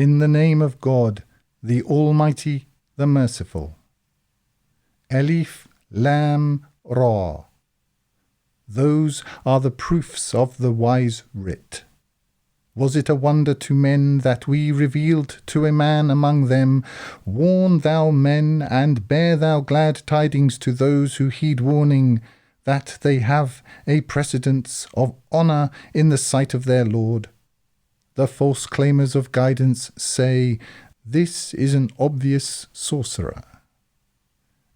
In the name of God, the Almighty, the Merciful. Alif, Lam, Ra. Those are the proofs of the wise writ. Was it a wonder to men that we revealed to a man among them, warn thou men, and bear thou glad tidings to those who heed warning, that they have a precedence of honour in the sight of their Lord? The false claimers of guidance say, this is an obvious sorcerer.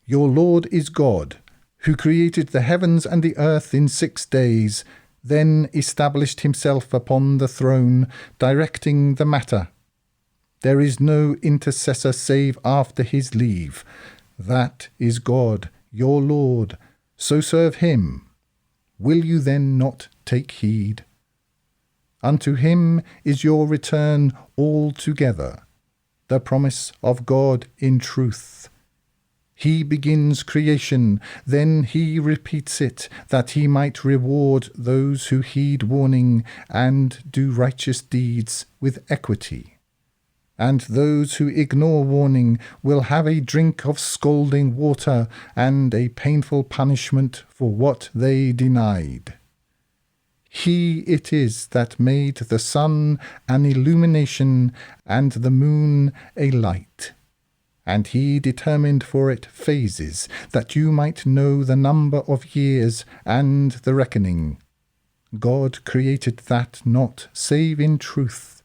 Your Lord is God, who created the heavens and the earth in 6 days, then established himself upon the throne, directing the matter. There is no intercessor save after his leave. That is God, your Lord, so serve him. Will you then not take heed? Unto him is your return altogether, the promise of God in truth. He begins creation, then he repeats it, that he might reward those who heed warning and do righteous deeds with equity. And those who ignore warning will have a drink of scalding water and a painful punishment for what they denied. He it is that made the sun an illumination and the moon a light. And he determined for it phases, that you might know the number of years and the reckoning. God created that not save in truth.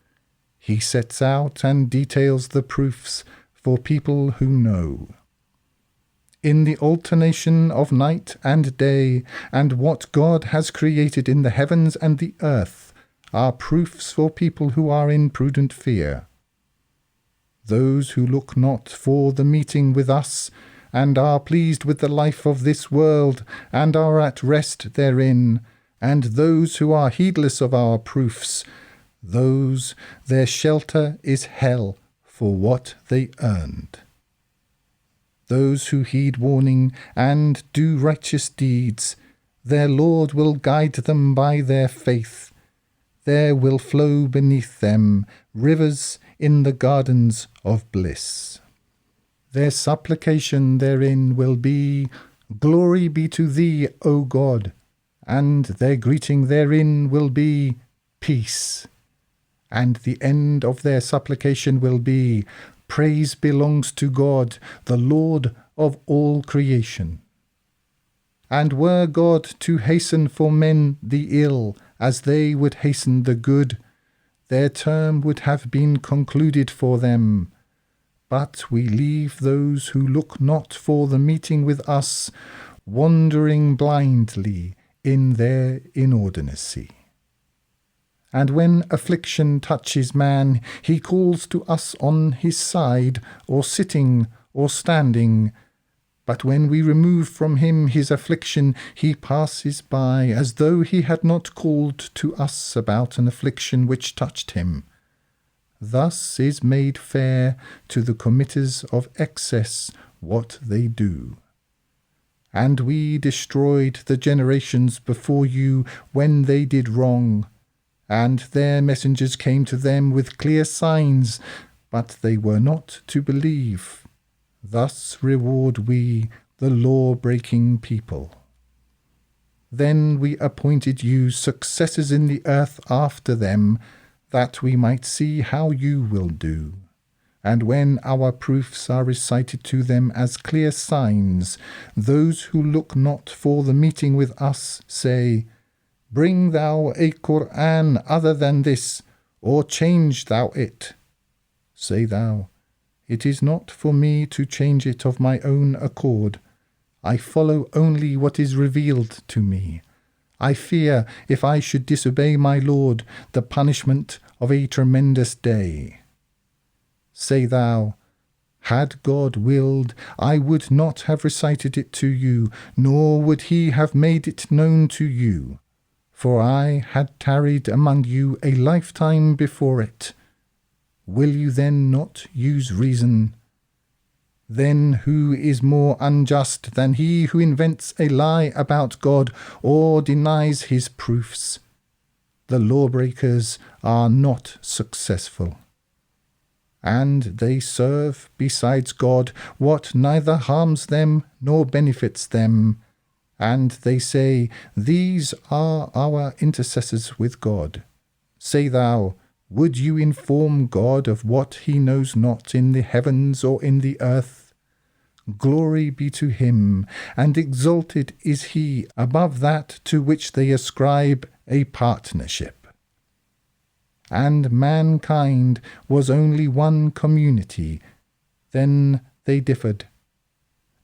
He sets out and details the proofs for people who know. In the alternation of night and day, and what God has created in the heavens and the earth, are proofs for people who are in prudent fear. Those who look not for the meeting with us, and are pleased with the life of this world, and are at rest therein, and those who are heedless of our proofs, those their shelter is hell for what they earned. Those who heed warning and do righteous deeds, their Lord will guide them by their faith. There will flow beneath them rivers in the gardens of bliss. Their supplication therein will be, Glory be to thee, O God, and their greeting therein will be, Peace. And the end of their supplication will be, Praise belongs to God, the Lord of all creation. And were God to hasten for men the ill, as they would hasten the good, their term would have been concluded for them. But we leave those who look not for the meeting with us, wandering blindly in their inordinacy. And when affliction touches man, he calls to us on his side, or sitting, or standing. But when we remove from him his affliction, he passes by, as though he had not called to us about an affliction which touched him. Thus is made fair to the committers of excess what they do. And we destroyed the generations before you when they did wrong, and their messengers came to them with clear signs, but they were not to believe. Thus reward we the law-breaking people. Then we appointed you successors in the earth after them, that we might see how you will do. And when our proofs are recited to them as clear signs, those who look not for the meeting with us say, Bring thou a Qur'an other than this, or change thou it. Say thou, It is not for me to change it of my own accord. I follow only what is revealed to me. I fear, if I should disobey my Lord, the punishment of a tremendous day. Say thou, Had God willed, I would not have recited it to you, nor would he have made it known to you. For I had tarried among you a lifetime before it. Will you then not use reason? Then who is more unjust than he who invents a lie about God or denies his proofs? The lawbreakers are not successful. and they serve besides God what neither harms them nor benefits them. And they say, These are our intercessors with God. Say thou, Would you inform God of what he knows not in the heavens or in the earth? Glory be to him, and exalted is he above that to which they ascribe a partnership. And mankind was only one community, then they differed.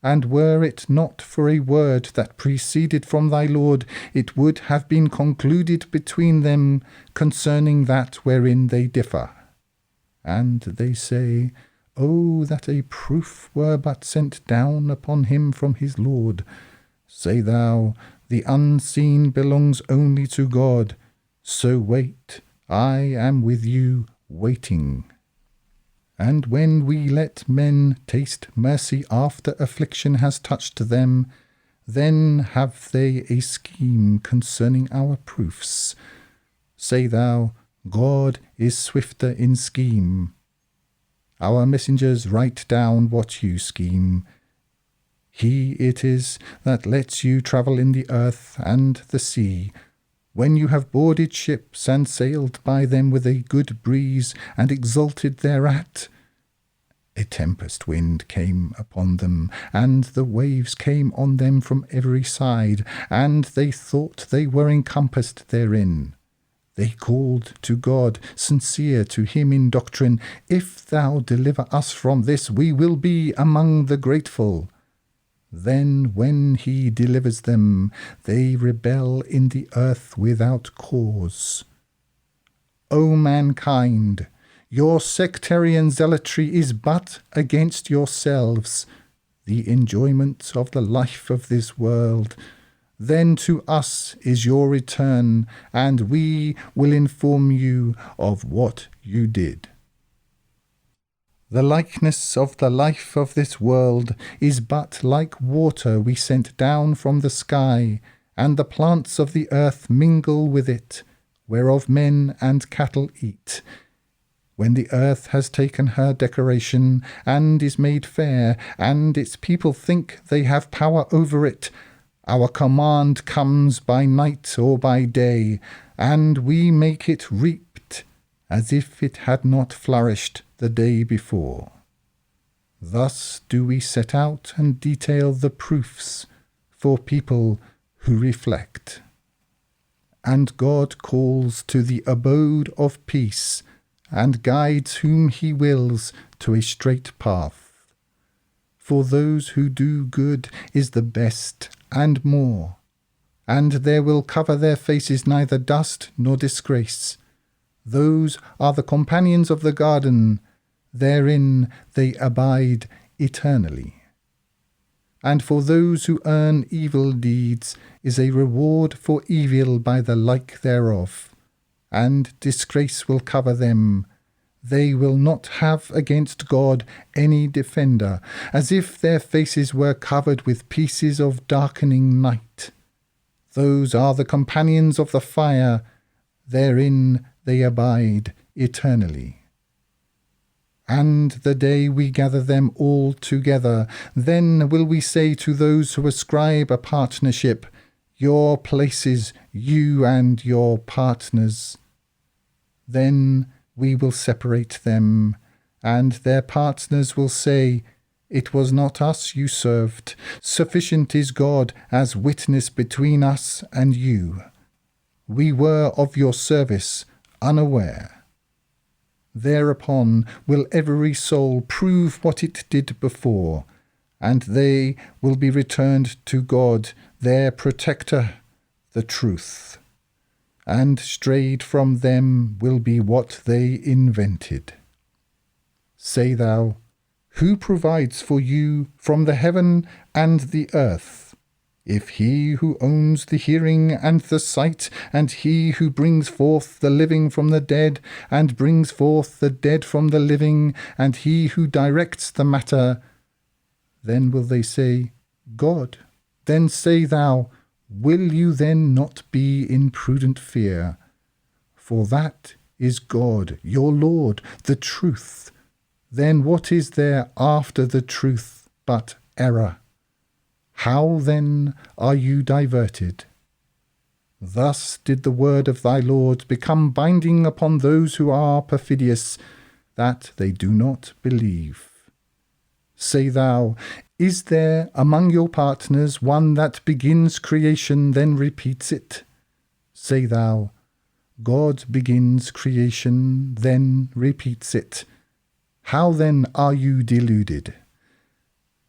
And were it not for a word that proceeded from thy Lord, it would have been concluded between them concerning that wherein they differ. And they say, Oh, that a proof were but sent down upon him from his Lord. Say thou, The unseen belongs only to God. So wait, I am with you, waiting. And when we let men taste mercy after affliction has touched them, then have they a scheme concerning our proofs. Say thou, God is swifter in scheme. Our messengers write down what you scheme. He it is that lets you travel in the earth and the sea, when you have boarded ships and sailed by them with a good breeze and exulted thereat. A tempest wind came upon them, and the waves came on them from every side, and they thought they were encompassed therein. They called to God, sincere to him in doctrine, If thou deliver us from this, we will be among the grateful. Then when he delivers them, they rebel in the earth without cause. O mankind, your sectarian zealotry is but against yourselves, the enjoyment of the life of this world. Then to us is your return, and we will inform you of what you did. The likeness of the life of this world is but like water we sent down from the sky, and the plants of the earth mingle with it, whereof men and cattle eat. When the earth has taken her decoration, and is made fair, and its people think they have power over it, our command comes by night or by day, and we make it reaped, as if it had not flourished the day before. Thus do we set out and detail the proofs for people who reflect. And God calls to the abode of peace, and guides whom he wills to a straight path. For those who do good is the best and more, and there will cover their faces neither dust nor disgrace. Those are the companions of the garden, therein they abide eternally. And for those who earn evil deeds is a reward for evil by the like thereof, and disgrace will cover them. They will not have against God any defender, as if their faces were covered with pieces of darkening night. Those are the companions of the fire, therein they abide eternally. And the day we gather them all together, then will we say to those who ascribe a partnership, Your places, you and your partners. Then we will separate them, and their partners will say, It was not us you served. Sufficient is God as witness between us and you. We were of your service unaware. Thereupon will every soul prove what it did before, and they will be returned to God, their protector, the truth. And strayed from them will be what they invented. Say thou, Who provides for you from the heaven and the earth? If he who owns the hearing and the sight, and he who brings forth the living from the dead, and brings forth the dead from the living, and he who directs the matter, then will they say, God. Then say thou, Will you then not be in prudent fear? For that is God, your Lord, the truth, then what is there after the truth but error? How then are you diverted? Thus did the word of thy Lord become binding upon those who are perfidious, that they do not believe. Say thou, is there among your partners one that begins creation, then repeats it? Say thou, God begins creation, then repeats it. How then are you deluded?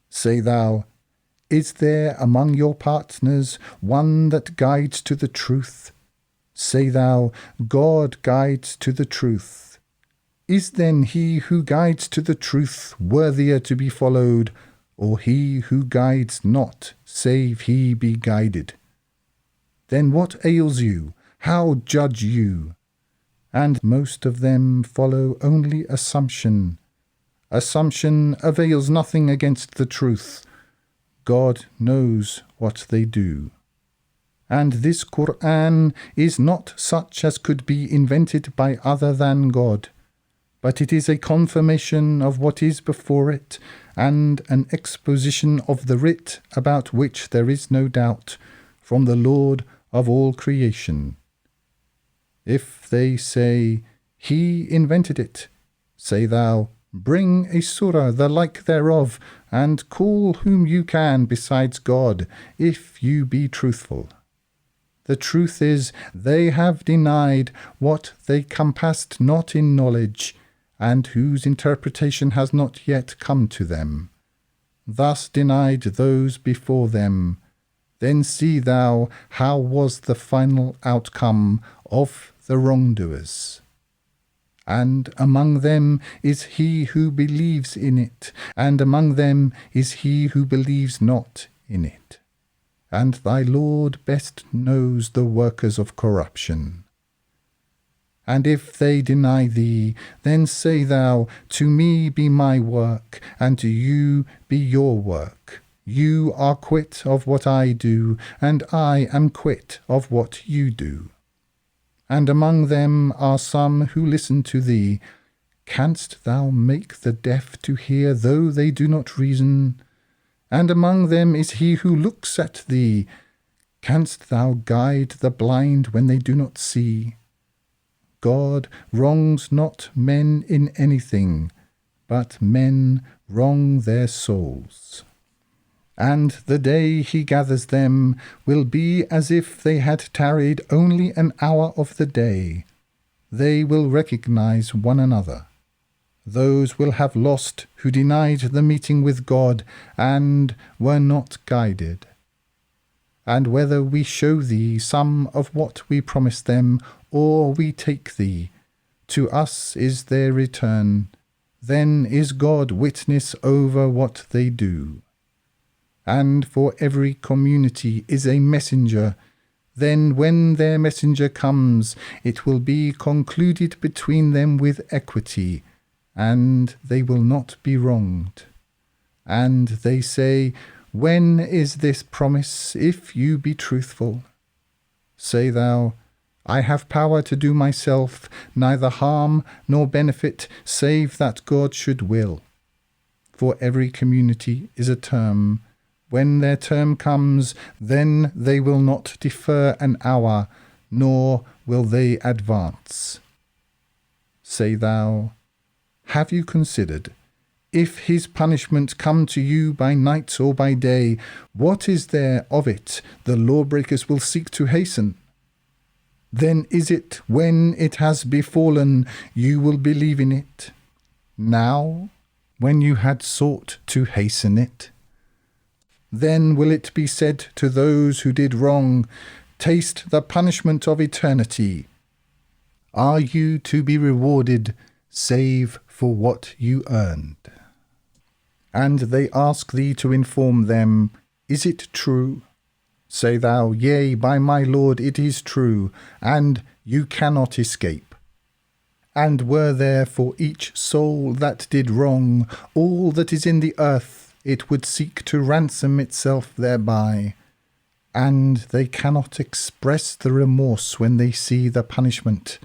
Say thou, is there among your partners one that guides to the truth? Say thou, God guides to the truth. Is then he who guides to the truth worthier to be followed, or he who guides not, save he be guided? Then what ails you? How judge you? And most of them follow only assumption. Assumption avails nothing against the truth. God knows what they do. And this Qur'an is not such as could be invented by other than God, but it is a confirmation of what is before it, and an exposition of the writ about which there is no doubt, from the Lord of all creation. If they say, He invented it, say thou, bring a surah the like thereof, and call whom you can besides God, if you be truthful. The truth is, they have denied what they compassed not in knowledge, and whose interpretation has not yet come to them. Thus denied those before them. Then see thou how was the final outcome of the wrongdoers. And among them is he who believes in it, and among them is he who believes not in it. And thy Lord best knows the workers of corruption. And if they deny thee, then say thou, to me be my work, and to you be your work. You are quit of what I do, and I am quit of what you do. And among them are some who listen to thee. Canst thou make the deaf to hear, though they do not reason? And among them is he who looks at thee. Canst thou guide the blind when they do not see? God wrongs not men in anything, but men wrong their souls. And the day he gathers them will be as if they had tarried only an hour of the day. They will recognize one another. Those will have lost who denied the meeting with God and were not guided. And whether we show thee some of what we promise them, or we take thee, to us is their return. Then is God witness over what they do. And for every community is a messenger. Then when their messenger comes, it will be concluded between them with equity, and they will not be wronged. And they say, when is this promise, if you be truthful? Say thou, I have power to do myself neither harm nor benefit, save that God should will. For every community is a term. When their term comes, then they will not defer an hour, nor will they advance. Say thou, have you considered, if his punishment come to you by night or by day, what is there of it the lawbreakers will seek to hasten? Then is it when it has befallen you will believe in it? Now, when you had sought to hasten it? Then will it be said to those who did wrong, taste the punishment of eternity. Are you to be rewarded save for what you earned? And they ask thee to inform them, is it true? Say thou, yea, by my Lord it is true, and you cannot escape. And were there for each soul that did wrong all that is in the earth, it would seek to ransom itself thereby. And they cannot express the remorse when they see the punishment,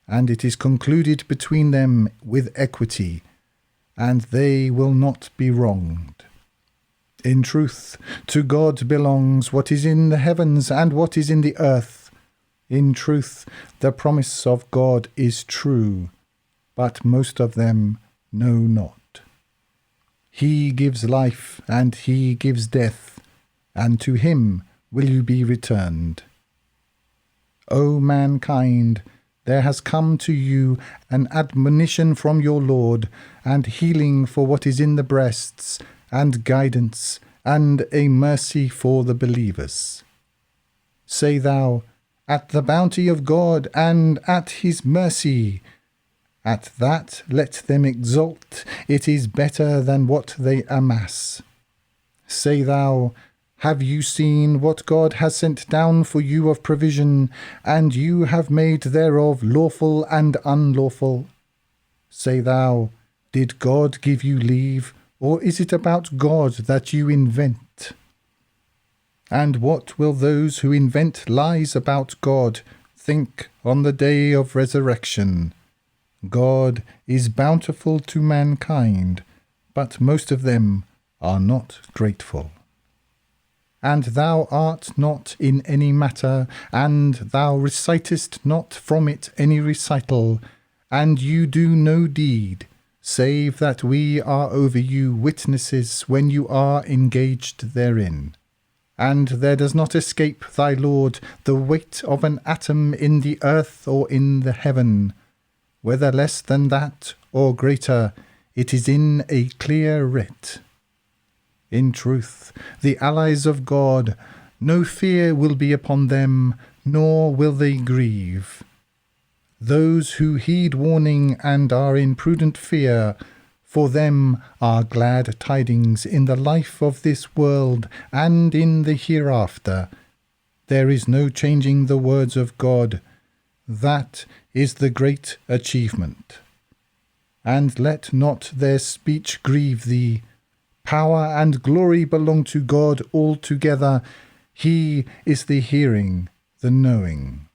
and it is concluded between them with equity. and they will not be wronged. In truth, to God belongs what is in the heavens and what is in the earth. In truth, the promise of God is true, but most of them know not. He gives life and he gives death, and to him will you be returned. O mankind, there has come to you an admonition from your Lord, and healing for what is in the breasts, and guidance, and a mercy for the believers. Say thou, at the bounty of God, and at his mercy. At that let them exult, it is better than what they amass. Say thou, have you seen what God has sent down for you of provision, and you have made thereof lawful and unlawful? Say thou, did God give you leave, or is it about God that you invent? And what will those who invent lies about God think on the day of resurrection? God is bountiful to mankind, but most of them are not grateful. And thou art not in any matter, and thou recitest not from it any recital, and you do no deed, save that we are over you witnesses when you are engaged therein. And there does not escape thy Lord the weight of an atom in the earth or in the heaven. Whether less than that or greater, it is in a clear writ. In truth, the allies of God, no fear will be upon them, nor will they grieve. Those who heed warning and are in prudent fear, for them are glad tidings in the life of this world and in the hereafter. There is no changing the words of God. That is the great achievement. And let not their speech grieve thee. Power and glory belong to God altogether. He is the hearing, the knowing.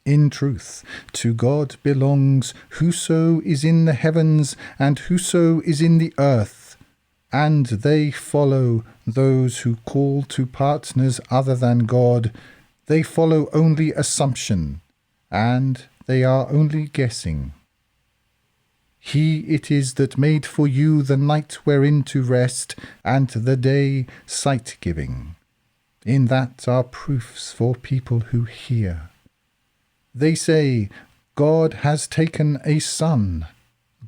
In truth, to God belongs whoso is in the heavens and whoso is in the earth, and they follow those who call to partners other than God. They follow only assumption, and they are only guessing. He it is that made for you the night wherein to rest, and the day sight-giving. In that are proofs for people who hear. They say, God has taken a son.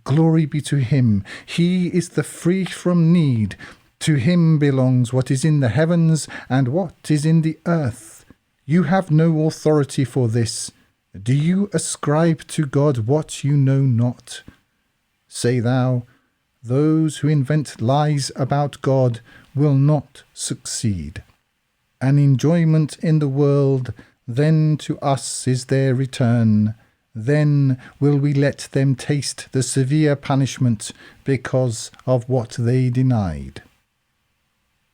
Glory be to him. He is the free from need. To him belongs what is in the heavens and what is in the earth. You have no authority for this. Do you ascribe to God what you know not? Say thou, those who invent lies about God will not succeed. An enjoyment in the world, then to us is their return. Then will we let them taste the severe punishment because of what they denied.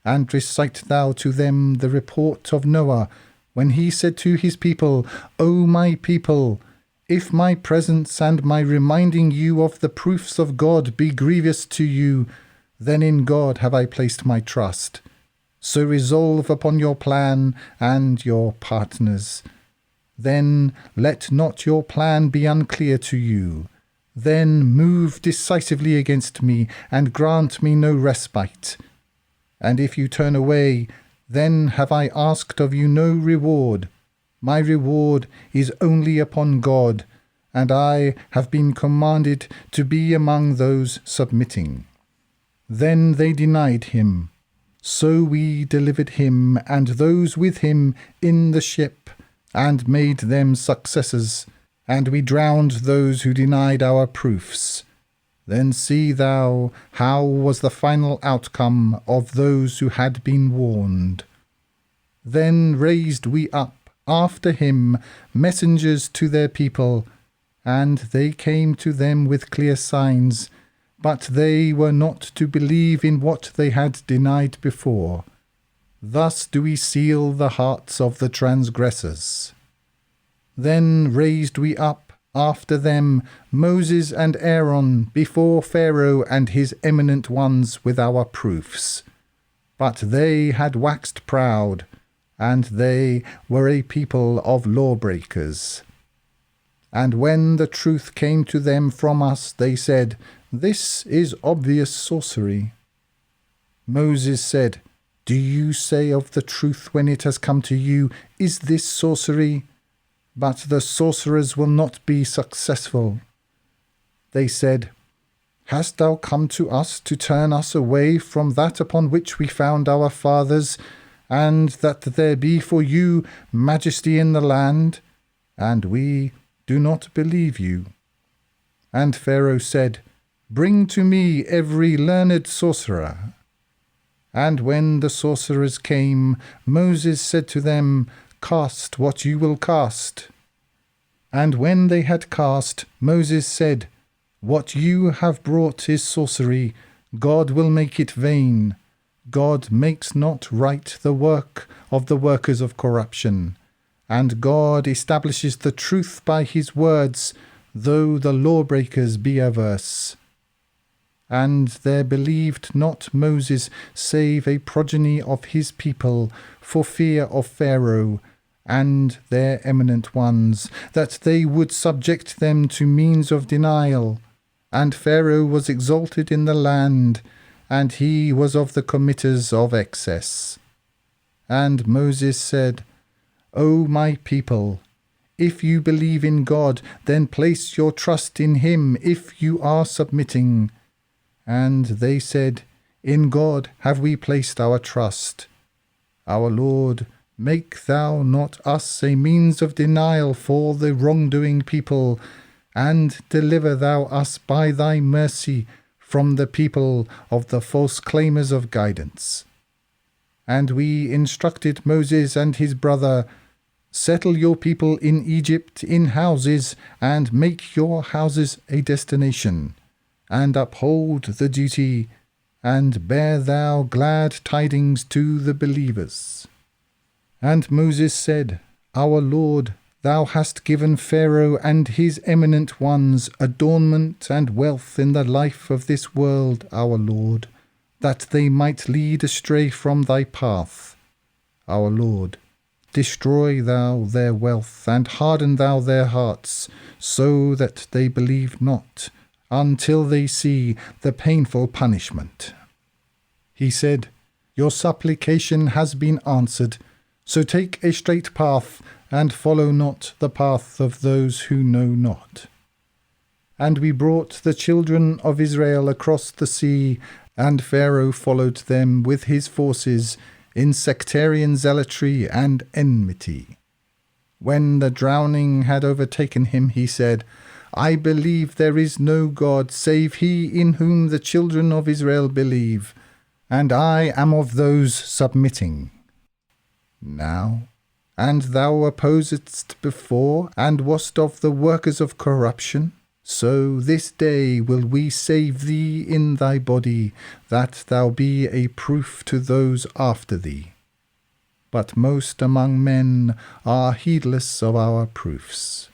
And recite thou to them the report of Noah, when he said to his people, O my people, if my presence and my reminding you of the proofs of God be grievous to you, then in God have I placed my trust. So resolve upon your plan and your partners. Then let not your plan be unclear to you. Then move decisively against me, and grant me no respite. And if you turn away, then have I asked of you no reward. My reward is only upon God, and I have been commanded to be among those submitting. Then they denied him. So we delivered him and those with him in the ship, and made them successors, and we drowned those who denied our proofs. Then see thou how was the final outcome of those who had been warned. Then raised we up after him messengers to their people, and they came to them with clear signs, but they were not to believe in what they had denied before. Thus do we seal the hearts of the transgressors. Then raised we up after them Moses and Aaron before Pharaoh and his eminent ones with our proofs. But they had waxed proud, and they were a people of lawbreakers. And when the truth came to them from us, they said, This is obvious sorcery. Moses said, Do you say of the truth when it has come to you, Is this sorcery? But the sorcerers will not be successful. They said, Hast thou come to us to turn us away from that upon which we found our fathers, and that there be for you majesty in the land? And we do not believe you. And Pharaoh said, Bring to me every learned sorcerer. And when the sorcerers came, Moses said to them, Cast what you will cast. And when they had cast, Moses said, What you have brought is sorcery. God will make it vain. God makes not right the work of the workers of corruption. And God establishes the truth by his words, though the lawbreakers be averse. And there believed not Moses, save a progeny of his people, for fear of Pharaoh and their eminent ones, that they would subject them to means of denial. And Pharaoh was exalted in the land, and he was of the committers of excess. And Moses said, O my people, if you believe in God, then place your trust in him if you are submitting. And they said, In God have we placed our trust. Our Lord, make thou not us a means of denial for the wrongdoing people, and deliver thou us by thy mercy from the people of the false claimers of guidance. And we instructed Moses and his brother, Settle your people in Egypt in houses, and make your houses a destination, and uphold the duty, and bear thou glad tidings to the believers. And Moses said, Our Lord, thou hast given Pharaoh and his eminent ones adornment and wealth in the life of this world, our Lord, that they might lead astray from thy path. Our Lord, destroy thou their wealth, and harden thou their hearts, so that they believe not, until they see the painful punishment. He said, Your supplication has been answered, so take a straight path, and follow not the path of those who know not. And we brought the children of Israel across the sea, and Pharaoh followed them with his forces in sectarian zealotry and enmity. When the drowning had overtaken him, he said, I believe there is no God save he in whom the children of Israel believe, and I am of those submitting. Now, and thou opposedst before, and wast of the workers of corruption, so this day will we save thee in thy body, that thou be a proof to those after thee. But most among men are heedless of our proofs.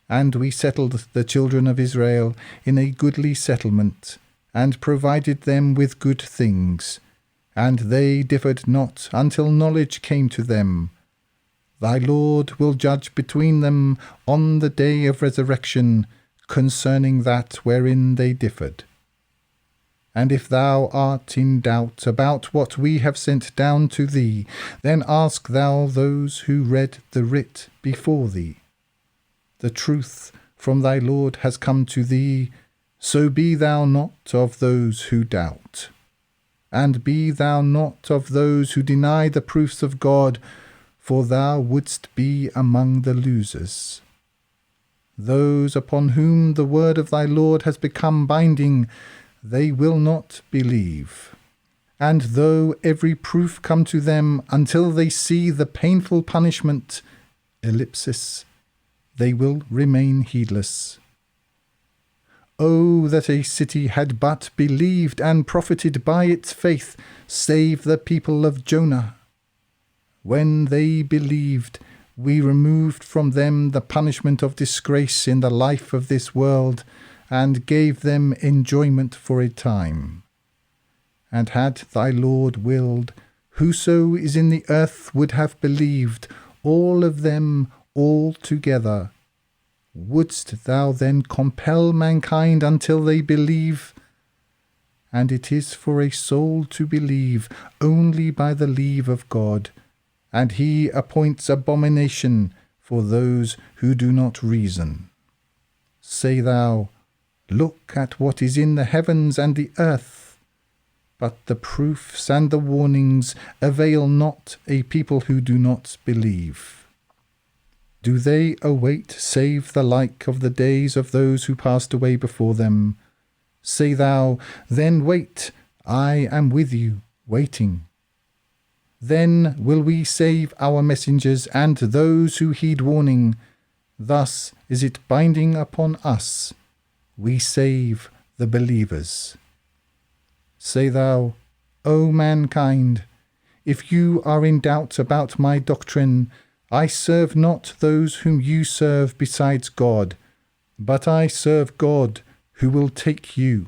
And we settled the children of Israel in a goodly settlement, and provided them with good things, and they differed not until knowledge came to them. Thy Lord will judge between them on the day of resurrection concerning that wherein they differed. And if thou art in doubt about what we have sent down to thee, then ask thou those who read the writ before thee. The truth from thy Lord has come to thee, so be thou not of those who doubt. And be thou not of those who deny the proofs of God, for thou wouldst be among the losers. Those upon whom the word of thy Lord has become binding, they will not believe. And though every proof come to them until they see the painful punishment, they will remain heedless. Oh, that a city had but believed and profited by its faith, save the people of Jonah. When they believed, we removed from them the punishment of disgrace in the life of this world, and gave them enjoyment for a time. And had thy Lord willed, whoso is in the earth would have believed, all of them altogether. Wouldst thou then compel mankind until they believe? And it is for a soul to believe only by the leave of God, and he appoints abomination for those who do not reason. Say thou, look at what is in the heavens and the earth. But the proofs and the warnings avail not a people who do not believe. Do they await save the like of the days of those who passed away before them? Say thou, then wait, I am with you, waiting. Then will we save our messengers and those who heed warning. Thus is it binding upon us. We save the believers. Say thou, O mankind, if you are in doubt about my doctrine, I serve not those whom you serve besides God, but I serve God, who will take you,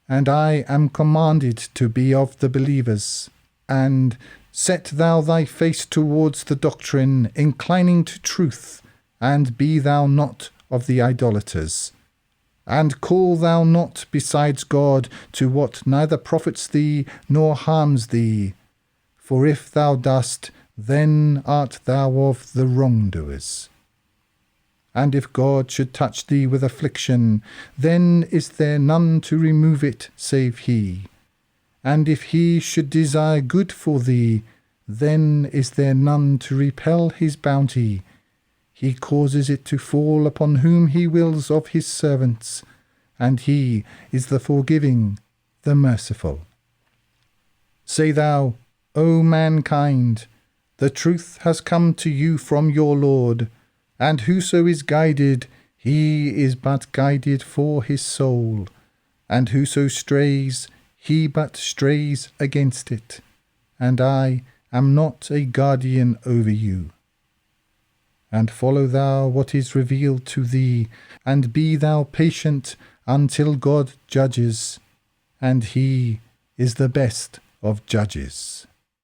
and I am commanded to be of the believers. And set thou thy face towards the doctrine, inclining to truth, and be thou not of the idolaters. And call thou not besides God to what neither profits thee nor harms thee. For if thou dost, then art thou of the wrongdoers. And if God should touch thee with affliction, then is there none to remove it save he. And if he should desire good for thee, then is there none to repel his bounty. He causes it to fall upon whom he wills of his servants, and he is the forgiving, the merciful. Say thou, O mankind, the truth has come to you from your Lord, and whoso is guided, he is but guided for his soul, and whoso strays, he but strays against it, and I am not a guardian over you. And follow thou what is revealed to thee, and be thou patient until God judges, and he is the best of judges.